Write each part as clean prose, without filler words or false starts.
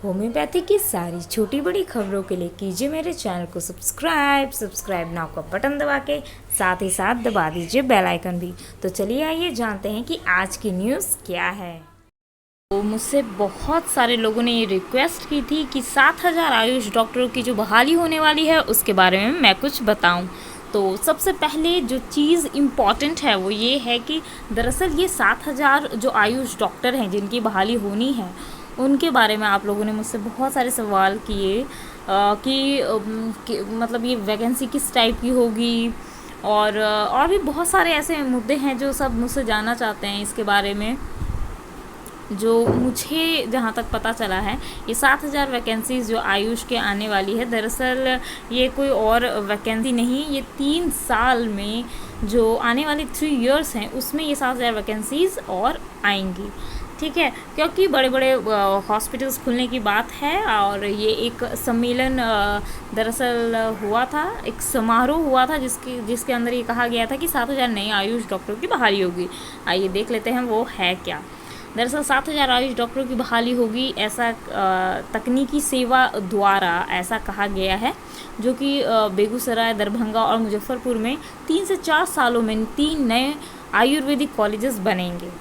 Homeopathy की सारी छोटी बड़ी खबरों के लिए कीजिए मेरे चैनल को सब्सक्राइब नाउ का बटन दबा के साथ ही साथ दबा दीजिए बेल आइकन भी। तो चलिए आइए जानते हैं कि आज की न्यूज़ क्या है। तो मुझसे बहुत सारे लोगों ने ये रिक्वेस्ट की थी कि 7,000 आयुष डॉक्टरों की जो बहाली होने वाली है उसके बारे में मैं कुछ बताऊं। तो सबसे पहले जो चीज़ इम्पॉर्टेंट है वो ये है कि दरअसल ये 7,000 जो आयुष डॉक्टर हैं जिनकी बहाली होनी है उनके बारे में आप लोगों ने मुझसे बहुत सारे सवाल किए कि मतलब ये वैकेंसी किस टाइप की होगी और भी बहुत सारे ऐसे मुद्दे हैं जो सब मुझसे जानना चाहते हैं इसके बारे में। जो मुझे जहाँ तक पता चला है ये 7,000 वैकेंसीज़ जो आयुष के आने वाली है, दरअसल ये कोई और वैकेंसी नहीं, ये 3 साल में जो आने वाले 3 इयर्स हैं उसमें ये 7,000 वैकेंसीज़ और आएंगी। ठीक है, क्योंकि बड़े बड़े हॉस्पिटल्स खुलने की बात है और ये एक सम्मेलन दरअसल हुआ था, एक समारोह हुआ था जिसके अंदर ये कहा गया था कि 7,000 नए आयुष डॉक्टरों की बहाली होगी। आइए देख लेते हैं वो है क्या। दरअसल 7,000 आयुष डॉक्टरों की बहाली होगी, ऐसा तकनीकी सेवा द्वारा ऐसा कहा गया है, जो कि बेगूसराय, दरभंगा और मुजफ्फरपुर में 3 से 4 सालों में 3 नए आयुर्वेदिक कॉलेजेस बनेंगे।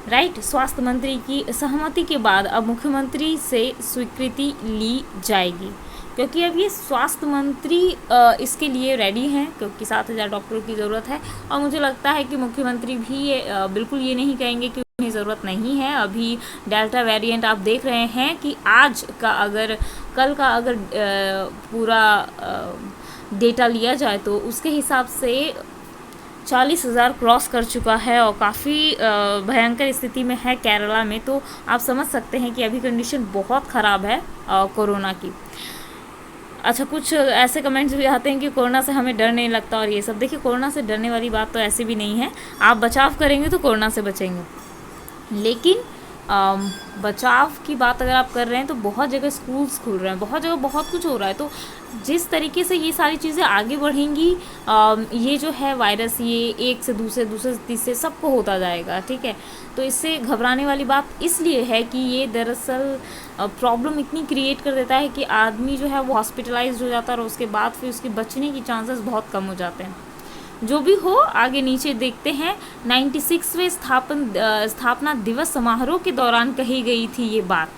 राइट, स्वास्थ्य मंत्री की सहमति के बाद अब मुख्यमंत्री से स्वीकृति ली जाएगी, क्योंकि अब ये स्वास्थ्य मंत्री इसके लिए रेडी हैं, क्योंकि 7,000 डॉक्टरों की ज़रूरत है। और मुझे लगता है कि मुख्यमंत्री भी बिल्कुल ये नहीं कहेंगे कि उन्हें ज़रूरत नहीं है। अभी डेल्टा वेरिएंट आप देख रहे हैं कि कल का अगर पूरा डेटा लिया जाए तो उसके हिसाब से 40,000 क्रॉस कर चुका है और काफ़ी भयंकर स्थिति में है केरला में। तो आप समझ सकते हैं कि अभी कंडीशन बहुत ख़राब है कोरोना की। अच्छा, कुछ ऐसे कमेंट्स भी आते हैं कि कोरोना से हमें डर नहीं लगता और ये सब। देखिए, कोरोना से डरने वाली बात तो ऐसी भी नहीं है, आप बचाव करेंगे तो कोरोना से बचेंगे। लेकिन बचाव की बात अगर आप कर रहे हैं तो बहुत जगह स्कूल्स खुल रहे हैं, बहुत जगह बहुत कुछ हो रहा है। तो जिस तरीके से ये सारी चीज़ें आगे बढ़ेंगी, ये जो है वायरस ये एक से दूसरे से तीसरे सबको होता जाएगा। ठीक है, तो इससे घबराने वाली बात इसलिए है कि ये दरअसल प्रॉब्लम इतनी क्रिएट कर देता है कि आदमी जो है वो हॉस्पिटलाइज्ड हो जाता है और उसके बाद फिर उसके बचने की चांसेस बहुत कम हो जाते हैं। जो भी हो, आगे नीचे देखते हैं। 96वें स्थापना दिवस समारोह के दौरान कही गई थी ये बात,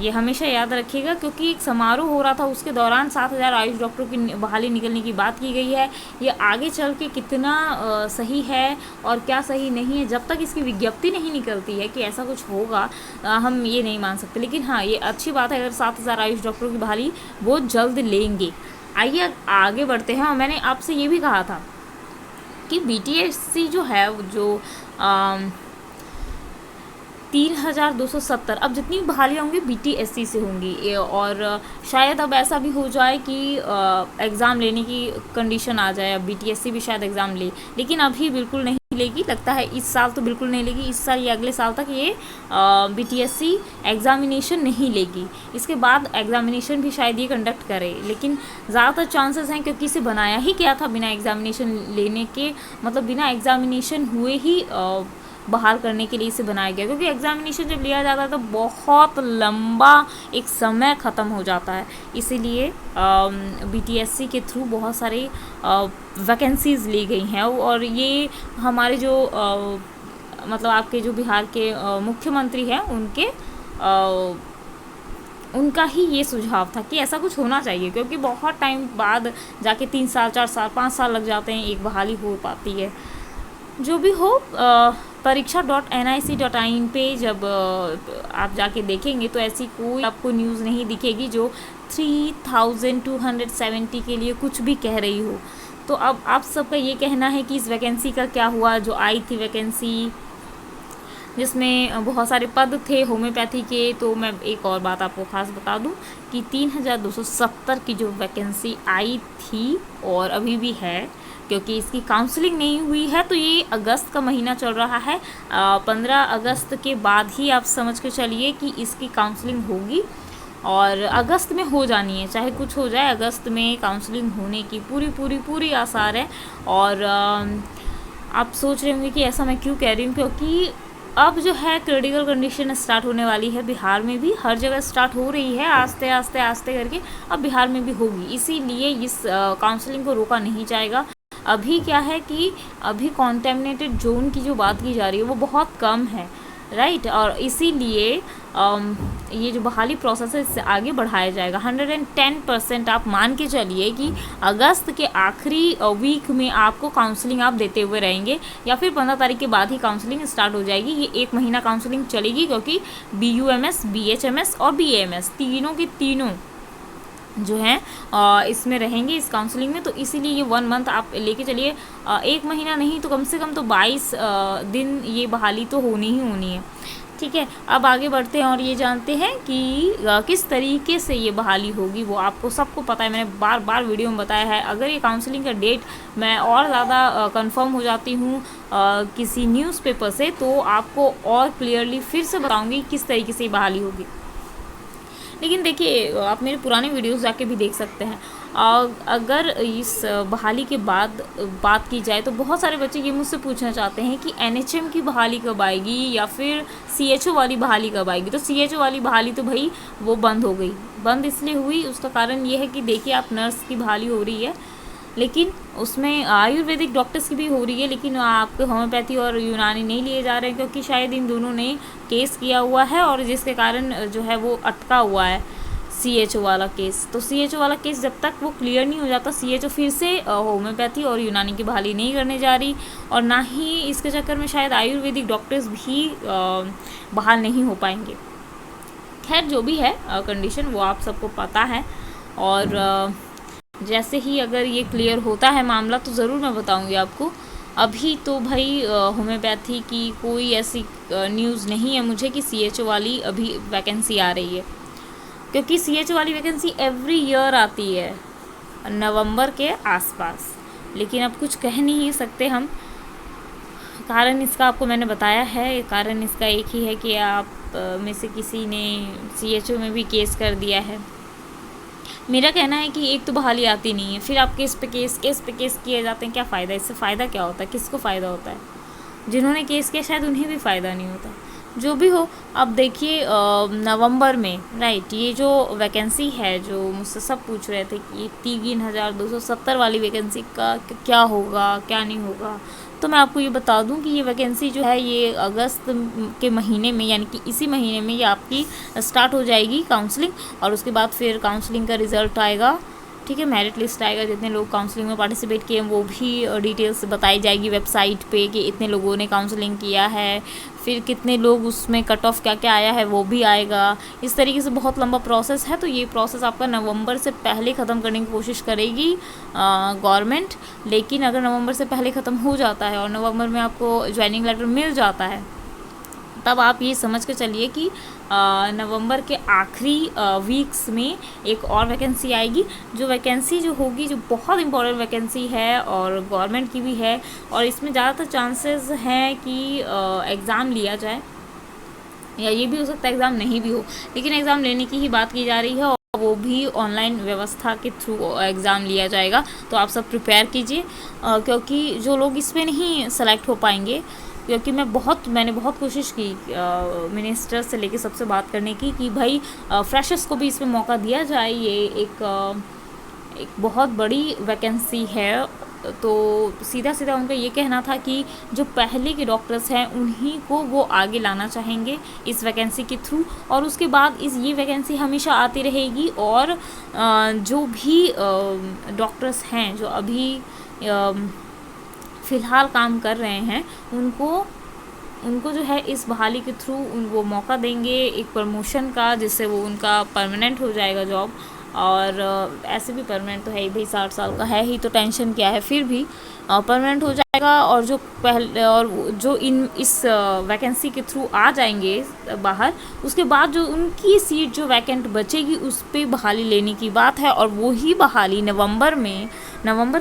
ये हमेशा याद रखिएगा, क्योंकि एक समारोह हो रहा था उसके दौरान 7,000 आयुष डॉक्टरों की बहाली निकलने की बात की गई है। ये आगे चल के कितना सही है और क्या सही नहीं है, जब तक इसकी विज्ञप्ति नहीं निकलती है कि ऐसा कुछ होगा, हम ये नहीं मान सकते। लेकिन हाँ, ये अच्छी बात है अगर 7,000 आयुष डॉक्टरों की बहाली वो जल्द लेंगे। आइए आगे बढ़ते हैं। और मैंने आपसे ये भी कहा था कि BTSC जो है जो 3,270 अब जितनी बहालियाँ होंगी BTSC से होंगी। और शायद अब ऐसा भी हो जाए कि एग्ज़ाम लेने की कंडीशन आ जाए, अब BTSC भी शायद एग्ज़ाम ले, लेकिन अभी बिल्कुल नहीं लेगी। लगता है इस साल तो बिल्कुल नहीं लेगी, इस साल या अगले साल तक ये BTSC एग्ज़ामिनेशन नहीं लेगी। इसके बाद एग्ज़ामिनेशन भी शायद ये कंडक्ट करे, लेकिन ज़्यादातर चांसेस हैं, क्योंकि इसे बनाया ही क्या था बिना एग्ज़ामिनेशन लेने के, मतलब बिना एग्ज़ामिनेशन हुए ही बहाल करने के लिए इसे बनाया गया। क्योंकि एग्ज़ामिनेशन जब लिया जाता है तो बहुत लंबा एक समय ख़त्म हो जाता है, इसीलिए BTSC के थ्रू बहुत सारी वैकेंसीज़ ली गई हैं। और ये हमारे जो मतलब आपके जो बिहार के मुख्यमंत्री हैं उनका ही ये सुझाव था कि ऐसा कुछ होना चाहिए, क्योंकि बहुत टाइम बाद जाके 3 साल 4 साल 5 साल लग जाते हैं एक बहाली हो पाती है। जो भी हो, परीक्षा.nic.in पे जब आप जाके देखेंगे तो ऐसी कोई आपको न्यूज़ नहीं दिखेगी जो 3,270 के लिए कुछ भी कह रही हो। तो अब आप सबका ये कहना है कि इस वैकेंसी का क्या हुआ, जो आई थी वैकेंसी जिसमें बहुत सारे पद थे होम्योपैथी के। तो मैं एक और बात आपको ख़ास बता दूं कि 3,270 की जो वैकेंसी आई थी और अभी भी है, क्योंकि इसकी काउंसलिंग नहीं हुई है। तो ये अगस्त का महीना चल रहा है, 15 अगस्त के बाद ही आप समझ के चलिए कि इसकी काउंसलिंग होगी और अगस्त में हो जानी है, चाहे कुछ हो जाए, अगस्त में काउंसलिंग होने की पूरी आसार है। और आप सोच रहे होंगे कि ऐसा मैं क्यों कह रही हूँ, क्योंकि अब जो है क्रिटिकल कंडीशन स्टार्ट होने वाली है बिहार में भी, हर जगह स्टार्ट हो रही है आस्ते आस्ते आस्ते करके, अब बिहार में भी होगी। इसीलिए इस काउंसलिंग को रोका नहीं जाएगा। अभी क्या है कि अभी कॉन्टेमिनेटेड जोन की जो बात की जा रही है वो बहुत कम है, राइट, और इसीलिए ये जो बहाली प्रोसेस है इससे आगे बढ़ाया जाएगा। 110% आप मान के चलिए कि अगस्त के आखिरी वीक में आपको काउंसलिंग आप देते हुए रहेंगे, या फिर 15 तारीख के बाद ही काउंसलिंग स्टार्ट हो जाएगी। ये 1 महीना काउंसलिंग चलेगी, क्योंकि BUMS, BHMS और BAMS तीनों के तीनों जो हैं इसमें रहेंगे इस काउंसलिंग में। तो इसीलिए ये 1 मंथ आप लेके चलिए, 1 महीना नहीं तो कम से कम तो 22 दिन ये बहाली तो होनी ही होनी है, ठीक है। अब आगे बढ़ते हैं और ये जानते हैं कि किस तरीके से ये बहाली होगी। वो आपको सबको पता है, मैंने बार बार वीडियो में बताया है। अगर ये काउंसलिंग का डेट मैं और ज़्यादा कंफर्म हो जाती हूँ किसी न्यूज़पेपर से, तो आपको और क्लियरली फिर से बताऊँगी किस तरीके से ये बहाली होगी। लेकिन देखिए, आप मेरे पुराने वीडियोस जाके भी देख सकते हैं। अगर इस बहाली के बाद बात की जाए तो बहुत सारे बच्चे ये मुझसे पूछना चाहते हैं कि NHM की बहाली कब आएगी या फिर CHO वाली बहाली कब आएगी। तो CHO वाली बहाली तो भाई वो बंद हो गई। बंद इसलिए हुई, उसका कारण ये है कि देखिए आप नर्स की बहाली हो रही है, लेकिन उसमें आयुर्वेदिक डॉक्टर्स की भी हो रही है, लेकिन आपके होम्योपैथी और यूनानी नहीं लिए जा रहे हैं, क्योंकि शायद इन दोनों ने केस किया हुआ है और जिसके कारण जो है वो अटका हुआ है CHO वाला केस। तो CHO वाला केस जब तक वो क्लियर नहीं हो जाता, CHO फिर से होम्योपैथी और यूनानी की बहाली नहीं करने जा रही, और ना ही इसके चक्कर में शायद आयुर्वेदिक डॉक्टर्स भी बहाल नहीं हो पाएंगे। खैर जो भी है कंडीशन वो आप सबको पता है, और जैसे ही अगर ये क्लियर होता है मामला तो ज़रूर मैं बताऊंगी आपको। अभी तो भाई होम्योपैथी की कोई ऐसी न्यूज़ नहीं है मुझे कि CHO वाली अभी वैकेंसी आ रही है, क्योंकि CHO वाली वैकेंसी एवरी ईयर आती है नवंबर के आसपास। लेकिन अब कुछ कह नहीं सकते हम, कारण इसका आपको मैंने बताया है। कारण इसका एक ही है कि आप में से किसी ने CHO में भी केस कर दिया है। मेरा कहना है कि एक तो बहाली आती नहीं है, फिर आप केस पे केस किए जाते हैं। क्या फ़ायदा, इससे फ़ायदा क्या होता है, किसको फ़ायदा होता है? जिन्होंने केस किया शायद उन्हें भी फ़ायदा नहीं होता। जो भी हो, अब देखिए नवंबर में, राइट, ये जो वैकेंसी है जो मुझसे सब पूछ रहे थे कि 3270 वाली वैकेंसी का क्या होगा क्या नहीं होगा, तो मैं आपको ये बता दूं कि ये वैकेंसी जो है ये अगस्त के महीने में, यानी कि इसी महीने में ये आपकी स्टार्ट हो जाएगी काउंसलिंग, और उसके बाद फिर काउंसलिंग का रिज़ल्ट आएगा, ठीक है, मेरिट लिस्ट आएगा। जितने लोग काउंसलिंग में पार्टिसिपेट किए हैं वो भी डिटेल्स बताई जाएगी वेबसाइट पे कि इतने लोगों ने काउंसलिंग किया है, फिर कितने लोग उसमें कट ऑफ क्या क्या आया है वो भी आएगा। इस तरीके से बहुत लंबा प्रोसेस है, तो ये प्रोसेस आपका नवंबर से पहले ख़त्म करने की कोशिश करेगी गवर्नमेंट। लेकिन अगर नवंबर से पहले ख़त्म हो जाता है और नवंबर में आपको ज्वाइनिंग लेटर मिल जाता है, तब आप ये समझ के चलिए कि नवंबर के आखिरी वीक्स में एक और वैकेंसी आएगी। जो वैकेंसी जो होगी, जो बहुत इंपॉर्टेंट वैकेंसी है और गवर्नमेंट की भी है, और इसमें ज़्यादातर चांसेस हैं कि एग्ज़ाम लिया जाए, या ये भी हो सकता है एग्ज़ाम नहीं भी हो, लेकिन एग्ज़ाम लेने की ही बात की जा रही है, और वो भी ऑनलाइन व्यवस्था के थ्रू एग्ज़ाम लिया जाएगा। तो आप सब प्रिपेयर कीजिए, क्योंकि जो लोग इसमें नहीं सेलेक्ट हो पाएंगे, क्योंकि मैंने बहुत कोशिश की मिनिस्टर से लेके सबसे बात करने की कि भाई फ्रेशर्स को भी इसमें मौका दिया जाए। ये एक बहुत बड़ी वैकेंसी है, तो सीधा उनका ये कहना था कि जो पहले के डॉक्टर्स हैं उन्हीं को वो आगे लाना चाहेंगे इस वैकेंसी के थ्रू, और उसके बाद ये वैकेंसी हमेशा आती रहेगी। और जो भी डॉक्टर्स हैं जो अभी फ़िलहाल काम कर रहे हैं, उनको जो है इस बहाली के थ्रू वो मौका देंगे एक प्रमोशन का, जिससे वो उनका परमानेंट हो जाएगा जॉब। और ऐसे भी परमानेंट तो है ही भाई, 60 साल का है ही, तो टेंशन क्या है, फिर भी परमानेंट हो जाएगा। और जो इस वैकेंसी के थ्रू आ जाएंगे बाहर, उसके बाद जो उनकी सीट जो वैकेंट बचेगी उस पर बहाली लेने की बात है। और वही बहाली नवंबर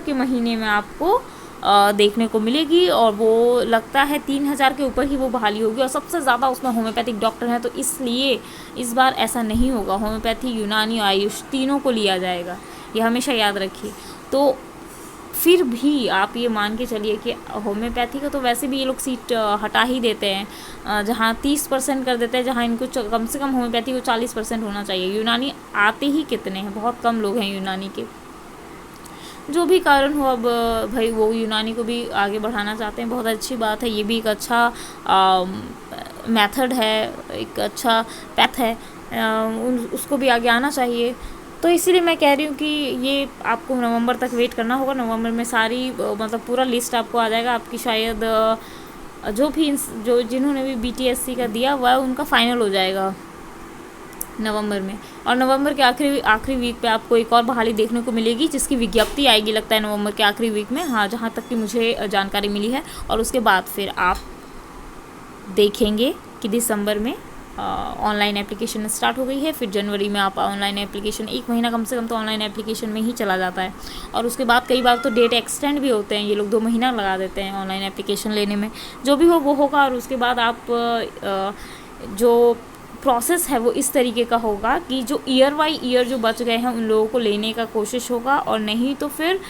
के महीने में आपको देखने को मिलेगी, और वो लगता है 3000 के ऊपर ही वो बहाली होगी, और सबसे ज़्यादा उसमें होम्योपैथिक डॉक्टर हैं। तो इसलिए इस बार ऐसा नहीं होगा, होम्योपैथी, यूनानी, आयुष तीनों को लिया जाएगा, ये हमेशा याद रखिए। तो फिर भी आप ये मान के चलिए कि होम्योपैथी का तो वैसे भी ये लोग सीट हटा ही देते हैं, जहाँ 30% कर देते हैं, जहाँ इनको कम से कम होम्योपैथी को 40% होना चाहिए। यूनानी आते ही कितने हैं, बहुत कम लोग हैं यूनानी के। जो भी कारण हो, अब भाई वो यूनानी को भी आगे बढ़ाना चाहते हैं, बहुत अच्छी बात है। ये भी एक अच्छा मेथड है, एक अच्छा पैथ है, उसको भी आगे आना चाहिए। तो इसीलिए मैं कह रही हूँ कि ये आपको नवंबर तक वेट करना होगा। नवंबर में सारी मतलब पूरा लिस्ट आपको आ जाएगा। आपकी शायद जो भी जो जिन्होंने भी BTSC का दिया वह उनका फाइनल हो जाएगा नवंबर में। और नवंबर के आखिरी वीक पे आपको एक और बहाली देखने को मिलेगी, जिसकी विज्ञप्ति आएगी लगता है नवंबर के आखिरी वीक में, हाँ, जहाँ तक कि मुझे जानकारी मिली है। और उसके बाद फिर आप देखेंगे कि दिसंबर में ऑनलाइन एप्लीकेशन स्टार्ट हो गई है। फिर जनवरी में आप ऑनलाइन एप्लीकेशन, 1 महीना कम से कम तो ऑनलाइन एप्लीकेशन में ही चला जाता है। और उसके बाद कई बार तो डेट एक्सटेंड भी होते हैं, ये लोग 2 महीना लगा देते हैं ऑनलाइन एप्लीकेशन लेने में। जो भी हो वो होगा। और उसके बाद आप जो प्रोसेस है वो इस तरीके का होगा कि जो ईयर बाई ईयर जो बच गए हैं उन लोगों को लेने का कोशिश होगा, और नहीं तो फिर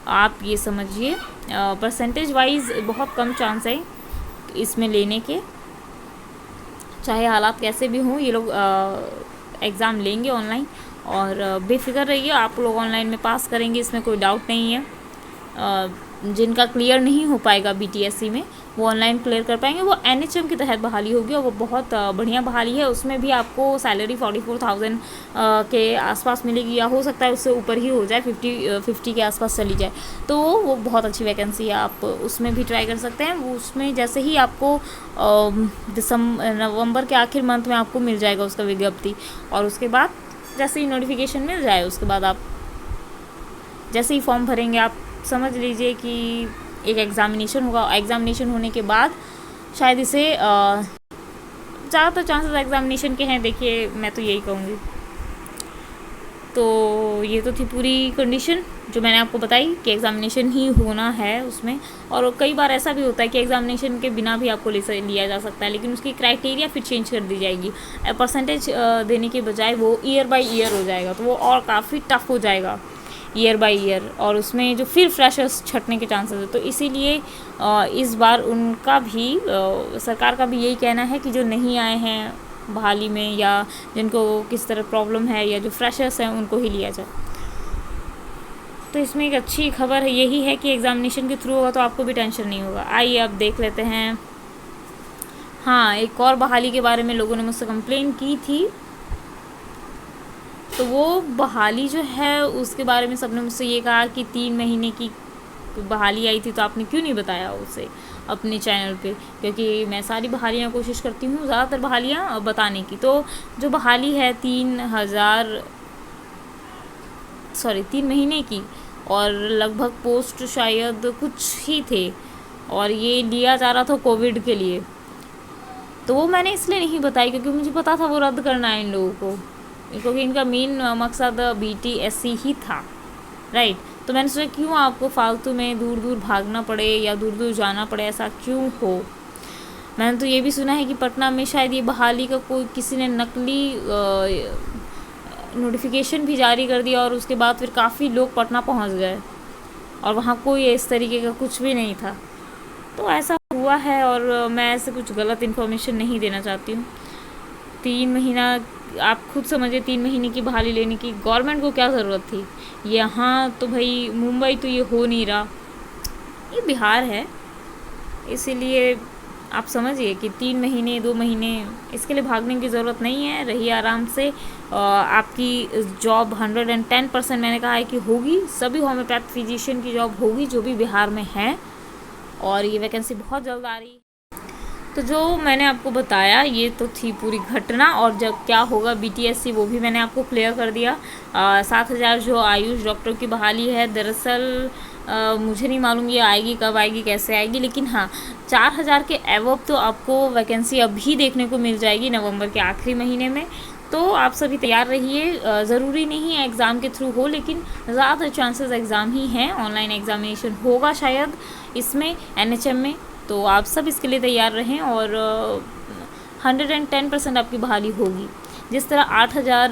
आप ये समझिए परसेंटेज वाइज बहुत कम चांस है इसमें लेने के। चाहे हालात कैसे भी हों, ये लोग एग्ज़ाम लेंगे ऑनलाइन, और बेफिक्र रहिए, आप लोग ऑनलाइन में पास करेंगे, इसमें कोई डाउट नहीं है। जिनका क्लियर नहीं हो पाएगा BTSC में, वो ऑनलाइन क्लियर कर पाएंगे। वो NHM के तहत बहाली होगी, और वो बहुत बढ़िया बहाली है। उसमें भी आपको सैलरी 44,000 के आसपास मिलेगी, या हो सकता है उससे ऊपर ही हो जाए, 50 के आसपास चली जाए। तो वो बहुत अच्छी वैकेंसी है, आप उसमें भी ट्राई कर सकते हैं। उसमें जैसे ही आपको नवंबर के आखिर मंथ में आपको मिल जाएगा उसका विज्ञप्ति, और उसके बाद जैसे ही नोटिफिकेशन मिल जाए, उसके बाद आप जैसे ही फॉर्म भरेंगे, आप समझ लीजिए कि एक एग्ज़ामिनेशन होगा। एग्ज़ामिनेशन होने के बाद शायद इसे ज़्यादातर चांसेस एग्ज़ामिनेशन के हैं, देखिए मैं तो यही कहूँगी। तो ये तो थी पूरी कंडीशन जो मैंने आपको बताई कि एग्ज़ामिनेशन ही होना है उसमें। और कई बार ऐसा भी होता है कि एग्ज़ामिनेशन के बिना भी आपको लिया जा सकता है, लेकिन उसकी क्राइटेरिया फिर चेंज कर दी जाएगी। परसेंटेज देने के बजाय वो ईयर बाई ईयर हो जाएगा, तो वो और काफ़ी टफ हो जाएगा ईयर बाय ईयर, और उसमें जो फिर फ्रेशर्स छटने के चांसेस है। तो इसीलिए इस बार उनका भी सरकार का भी यही कहना है कि जो नहीं आए हैं बहाली में, या जिनको किस तरह प्रॉब्लम है, या जो फ्रेशर्स हैं, उनको ही लिया जाए। तो इसमें एक अच्छी खबर है यही है कि एग्ज़ामिनेशन के थ्रू होगा तो आपको भी टेंशन नहीं होगा। आइए अब देख लेते हैं। हाँ, एक और बहाली के बारे में लोगों ने मुझसे कंप्लेन की थी, तो वो बहाली जो है उसके बारे में सबने मुझसे ये कहा कि 3 महीने की बहाली आई थी, तो आपने क्यों नहीं बताया उसे अपने चैनल पे, क्योंकि मैं सारी बहालियाँ कोशिश करती हूँ, ज़्यादातर बहालियाँ बताने की। तो जो बहाली है 3 महीने की, और लगभग पोस्ट शायद कुछ ही थे, और ये लिया जा रहा था कोविड के लिए। तो वो मैंने इसलिए नहीं बताई क्योंकि मुझे पता था वो रद्द करना है इन लोगों को, क्योंकि इनका मेन मकसद BTSC ही था, राइट। तो मैंने सोचा क्यों आपको फालतू में दूर दूर भागना पड़े या दूर दूर जाना पड़े, ऐसा क्यों हो। मैंने तो ये भी सुना है कि पटना में शायद ये बहाली का कोई किसी ने नकली नोटिफिकेशन भी जारी कर दिया, और उसके बाद फिर काफ़ी लोग पटना पहुंच गए, और वहाँ कोई इस तरीके का कुछ भी नहीं था। तो ऐसा हुआ है, और मैं ऐसे कुछ गलत इन्फॉर्मेशन नहीं देना चाहती हूँ। 3 महीना आप खुद समझिए, 3 महीने की बहाली लेने की गवर्नमेंट को क्या ज़रूरत थी। यहाँ तो भाई मुंबई तो ये हो नहीं रहा, ये बिहार है, इसीलिए आप समझिए कि 3 महीने 2 महीने इसके लिए भागने की ज़रूरत नहीं है। रहिए आराम से, आपकी जॉब 110% मैंने कहा है कि होगी, सभी होम्योपैथ फिजिशियन की जॉब होगी जो भी बिहार में है, और ये वैकेंसी बहुत जल्द आ रही है। तो जो मैंने आपको बताया ये तो थी पूरी घटना, और जब क्या होगा BTSC वो भी मैंने आपको क्लियर कर दिया। 7,000 जो आयुष डॉक्टर की बहाली है, दरअसल मुझे नहीं मालूम ये आएगी कब आएगी, कैसे आएगी, लेकिन हाँ 4,000 के एवब तो आपको वैकेंसी अभी देखने को मिल जाएगी नवंबर के आखिरी महीने में। तो आप सभी तैयार रहिए। ज़रूरी नहीं है एग्ज़ाम के थ्रू हो, लेकिन ज़्यादातर चांसेस एग्ज़ाम ही हैं। ऑनलाइन एग्ज़ामिनेशन होगा शायद इसमें NHM में, तो आप सब इसके लिए तैयार रहें, और 110% आपकी बहाली होगी। जिस तरह 8,000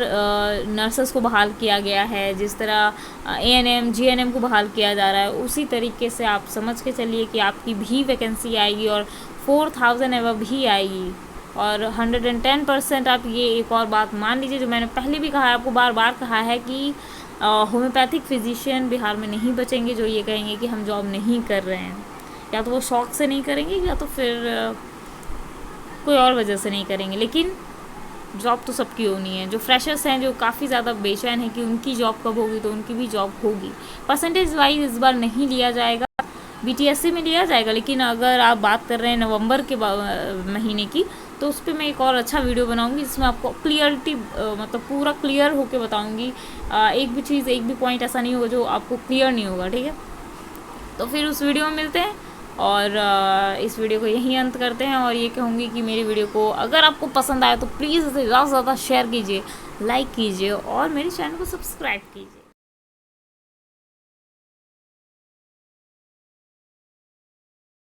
नर्सेस को बहाल किया गया है, जिस तरह ANM GNM को बहाल किया जा रहा है, उसी तरीके से आप समझ के चलिए कि आपकी भी वैकेंसी आएगी और 4,000 एवं भी आएगी। और 110% आप ये एक और बात मान लीजिए, जो मैंने पहले भी कहा है, आपको बार बार कहा है कि होम्योपैथिक फिजिशियन बिहार में नहीं बचेंगे जो ये कहेंगे कि हम जॉब नहीं कर रहे हैं। या तो वो शौक से नहीं करेंगे या तो फिर कोई और वजह से नहीं करेंगे, लेकिन जॉब तो सबकी होनी है। जो फ्रेशर्स हैं, जो काफ़ी ज़्यादा बेचैन हैं कि उनकी जॉब कब होगी, तो उनकी भी जॉब होगी। परसेंटेज वाइज इस बार नहीं लिया जाएगा, BTSC में लिया जाएगा, लेकिन अगर आप बात कर रहे हैं नवंबर के महीने की, तो उस पर मैं एक और अच्छा वीडियो बनाऊंगी जिसमें आपको क्लियरिटी मतलब पूरा क्लियर होके बताऊंगी। एक भी चीज़, एक भी पॉइंट ऐसा नहीं होगा जो आपको क्लियर नहीं होगा, ठीक है। तो फिर उस वीडियो में मिलते हैं और इस वीडियो को यहीं अंत करते हैं। और ये कहूँगी कि मेरी वीडियो को अगर आपको पसंद आए तो प्लीज़ इसे ज़्यादा से ज़्यादा शेयर कीजिए, लाइक कीजिए और मेरे चैनल को सब्सक्राइब कीजिए।